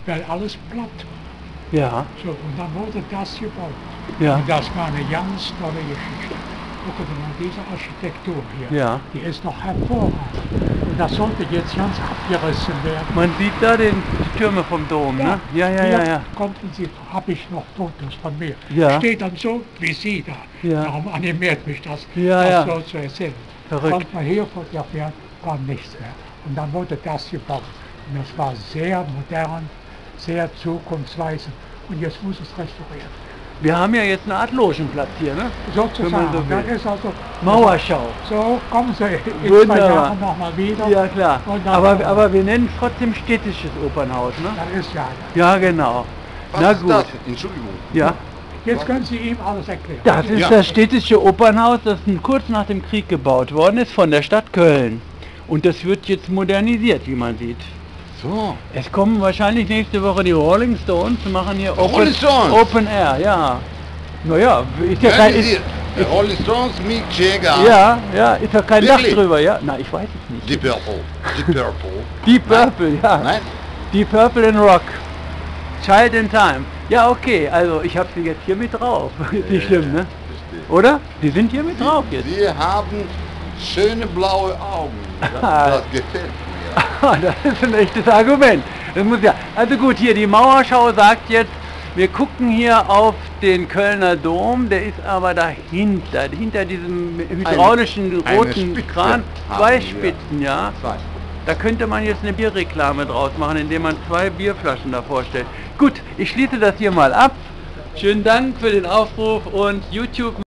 weil alles platt. Ja, So, und dann wurde das gebaut. ja, Und das war eine ganz tolle Geschichte. Gucken Sie mal, diese Architektur hier, ja. die ist noch hervorragend. Und das sollte jetzt ganz abgerissen werden. Man sieht da die Türme vom Dom, ne? Ja, ja, ja, ja. Konnten Sie, habe ich noch Fotos von mir. Ja. Steht dann so wie Sie da. Ja. Darum animiert mich das, Ja, das ja. so zu erzählen. Verrückt. Konnte man hier fotografieren, kam nichts mehr. Und dann wurde das gebaut. Und das war sehr modern, sehr zukunftsweisend. Und jetzt muss es restauriert werden. Wir haben ja jetzt eine Art Logenplatz hier, ne? Sozusagen. Wenn man so will. Das ist also, Mauerschau. so kommen Sie in Wunderbar. 2 Jahren nochmal wieder. Ja, klar. Und dann- Aber wir nennen es trotzdem städtisches Opernhaus, ne? Das ist ja. Ja, genau. Was Na ist gut. das? Entschuldigung. Ja. Jetzt können Sie ihm alles erklären. Das ist Ja. das städtische Opernhaus, das kurz nach dem Krieg gebaut worden ist von der Stadt Köln. Und das wird jetzt modernisiert, wie man sieht. So. Es kommen wahrscheinlich nächste Woche die Rolling Stones, machen hier Rolling Stones? Open Air, ja. Naja, ist ja Hören kein... Sie Ist, die Rolling Stones, Mick Jagger, ja, ja, ist ja kein Dach Wirklich? drüber, ja? Na, ich weiß es nicht. Deep Purple. Deep Purple. Deep Purple, ja. Nein? Deep Purple and Rock. Child in Time. Ja, okay, also ich habe sie jetzt hier mit drauf. Ist nicht schlimm, ne? Verstehe. Oder? Die sind hier mit drauf jetzt. Sie haben schöne blaue Augen. Das gefällt mir. Das ist ein echtes Argument. Das muss ja. Also gut, hier die Mauerschau sagt jetzt, wir gucken hier auf den Kölner Dom, der ist aber dahinter, hinter diesem hydraulischen Eine roten Spitze Kran, haben 2 wir. Spitzen, ja. Zwei. Da könnte man jetzt eine Bierreklame draus machen, indem man 2 Bierflaschen davor stellt. Gut, ich schließe das hier mal ab. Schönen Dank für den Aufruf und YouTube.